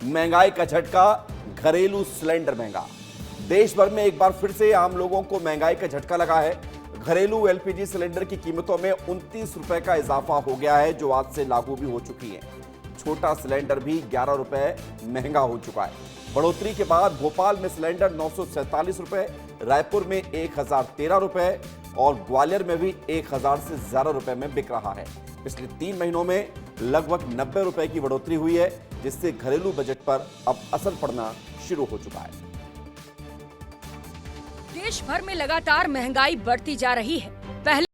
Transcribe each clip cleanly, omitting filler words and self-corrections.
महंगाई का झटका, घरेलू सिलेंडर महंगा। देश भर में एक बार फिर से आम लोगों को महंगाई का झटका लगा है। घरेलू एलपीजी सिलेंडर की कीमतों में 29 रुपए का इजाफा हो गया है, जो आज से लागू भी हो चुकी है। छोटा सिलेंडर भी 11 रुपए महंगा हो चुका है। बढ़ोतरी के बाद भोपाल में सिलेंडर 947 रुपए, रायपुर में 1013 रुपए और ग्वालियर में भी 1000 से ज्यादा रुपए में बिक रहा है। पिछले 3 महीनों में लगभग 90 रुपए की बढ़ोतरी हुई है, जिससे घरेलू बजट पर अब असर पड़ना शुरू हो चुका है। देश भर में लगातार महंगाई बढ़ती जा रही है। पहले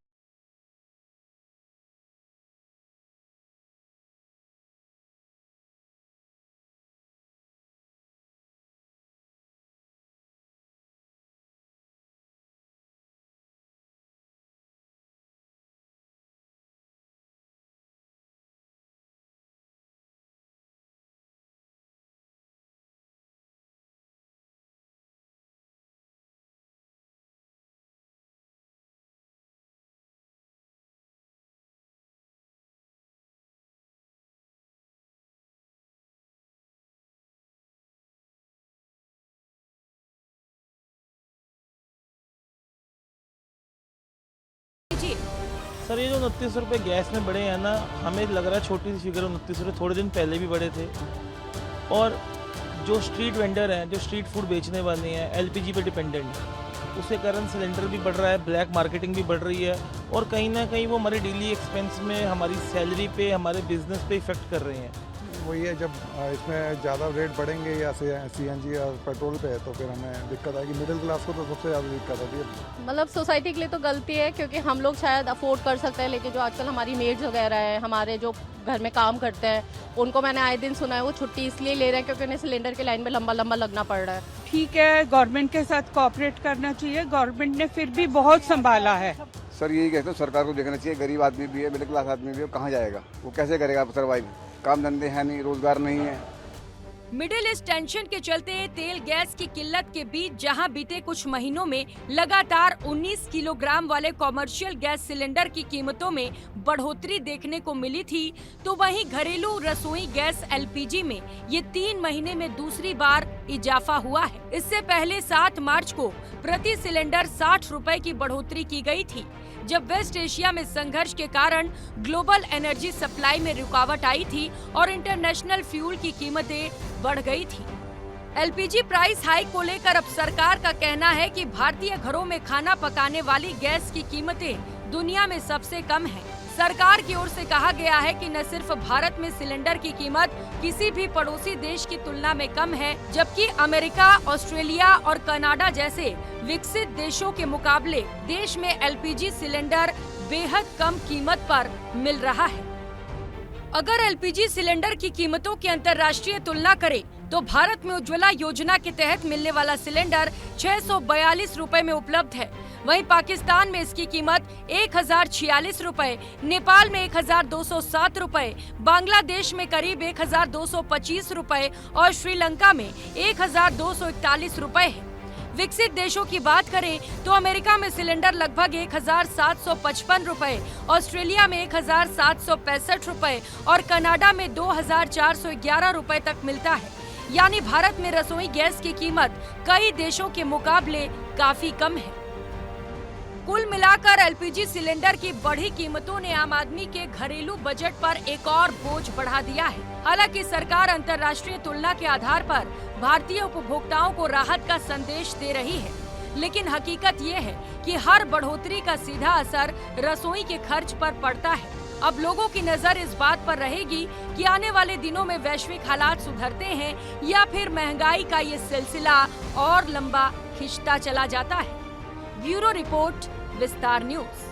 सर, ये जो 29 रुपये गैस में बढ़े हैं ना, हमें लग रहा है छोटी सी फिगर 29 रुपये, थोड़े दिन पहले भी बढ़े थे। और जो स्ट्रीट वेंडर हैं, जो स्ट्रीट फूड बेचने वाले हैं, एलपीजी पे डिपेंडेंट, उसके कारण सिलेंडर भी बढ़ रहा है, ब्लैक मार्केटिंग भी बढ़ रही है और कहीं ना कहीं वो हमारे डेली एक्सपेंस में, हमारी सैलरी पे, हमारे बिजनेस पे इफेक्ट कर रहे हैं। वही है, जब इसमें ज़्यादा रेट बढ़ेंगे या सीएनजी और पेट्रोल पे तो फिर हमें दिक्कत आएगी। मिडिल क्लास को तो सबसे ज़्यादा दिक्कत आती है। मतलब सोसाइटी के लिए तो गलती है, क्योंकि हम लोग शायद अफोर्ड कर सकते हैं, लेकिन जो आजकल हमारी मेड्स वगैरह है, हमारे जो घर में काम करते हैं, उनको मैंने आए दिन सुना है वो छुट्टी इसलिए ले रहे हैं क्योंकि उन्हें सिलेंडर की लाइन में लंबा लंबा लगना पड़ रहा है। ठीक है, गवर्नमेंट के साथ कोऑपरेट करना चाहिए। गवर्नमेंट ने फिर भी बहुत संभाला है। सर, यही कहते हैं सरकार को देखना चाहिए। गरीब आदमी भी है, मिडिल क्लास आदमी भी है, कहाँ जाएगा, वो कैसे करेगा सर्वाइव? काम धंधे हैं नहीं, रोजगार नहीं है। मिडिल ईस्ट टेंशन के चलते तेल गैस की किल्लत के बीच जहां बीते कुछ महीनों में लगातार 19 किलोग्राम वाले कॉमर्शियल गैस सिलेंडर की कीमतों में बढ़ोतरी देखने को मिली थी, तो वहीं घरेलू रसोई गैस एलपीजी में ये 3 महीने में दूसरी बार इजाफा हुआ है। इससे पहले 7 मार्च को प्रति सिलेंडर 60 रुपए की बढ़ोतरी की गई थी, जब वेस्ट एशिया में संघर्ष के कारण ग्लोबल एनर्जी सप्लाई में रुकावट आई थी और इंटरनेशनल फ्यूल की कीमतें बढ़ गई थी। एलपीजी प्राइस हाइक को लेकर अब सरकार का कहना है कि भारतीय घरों में खाना पकाने वाली गैस की कीमतें दुनिया में सबसे कम है। सरकार की ओर से कहा गया है कि न सिर्फ भारत में सिलेंडर की कीमत किसी भी पड़ोसी देश की तुलना में कम है, जबकि अमेरिका, ऑस्ट्रेलिया और कनाडा जैसे विकसित देशों के मुकाबले देश में एलपीजी सिलेंडर बेहद कम कीमत पर मिल रहा है। अगर एलपीजी सिलेंडर की कीमतों की अंतर्राष्ट्रीय तुलना करें तो भारत में उज्ज्वला योजना के तहत मिलने वाला सिलेंडर 642 रुपए में उपलब्ध है। वहीं पाकिस्तान में इसकी कीमत 1046 रुपए, नेपाल में 1207 रुपए, बांग्लादेश में करीब 1225 रुपए और श्रीलंका में 1241 रुपए है। विकसित देशों की बात करें तो अमेरिका में सिलेंडर लगभग 1755 रुपए, ऑस्ट्रेलिया में 1765 रुपए और कनाडा में 2411 रुपए तक मिलता है। यानी भारत में रसोई गैस की कीमत कई देशों के मुकाबले काफी कम है। कुल मिलाकर एलपीजी सिलेंडर की बढ़ी कीमतों ने आम आदमी के घरेलू बजट पर एक और बोझ बढ़ा दिया है। हालांकि सरकार अंतर्राष्ट्रीय तुलना के आधार पर भारतीय उपभोक्ताओं को राहत का संदेश दे रही है, लेकिन हकीकत ये है कि हर बढ़ोतरी का सीधा असर रसोई के खर्च पर पड़ता है। अब लोगों की नजर इस बात पर रहेगी कि आने वाले दिनों में वैश्विक हालात सुधरते हैं या फिर महंगाई का ये सिलसिला और लंबा खिंचता चला जाता है। ब्यूरो रिपोर्ट, विस्तार न्यूज।